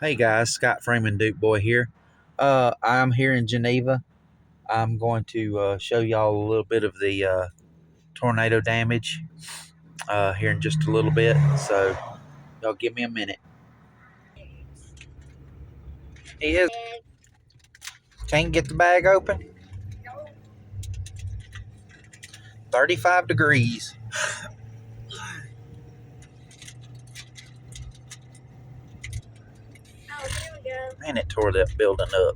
Hey guys, Scott Freeman Duke Boy here. I'm here in Geneva. I'm going to show y'all a little bit of the tornado damage here in just a little bit. So y'all give me a minute. He is. Can't get the bag open. 35 degrees. Man, it tore that building up.